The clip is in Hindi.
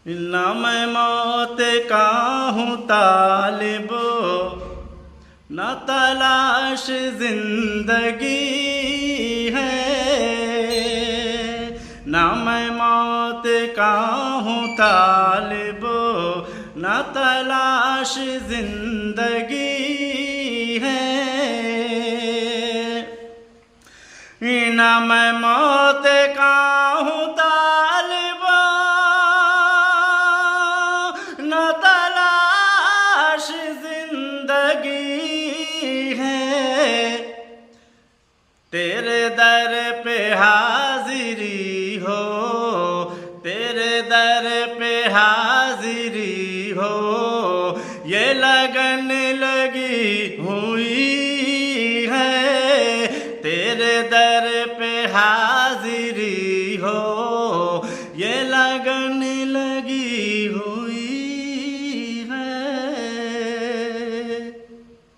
न मैं मौत का हूँ तालिब, न तलाश जिंदगी है। न मैं मौत का हूँ तालिब, न तलाश जिंदगी है। न मैं मौत का हूँ तालिब, न तलाश जिंदगी है। तेरे दर पे हाजिरी हो, तेरे दर पे हाजिरी हो, ये लगन लगी हुई है। तेरे दर पे हाजिरी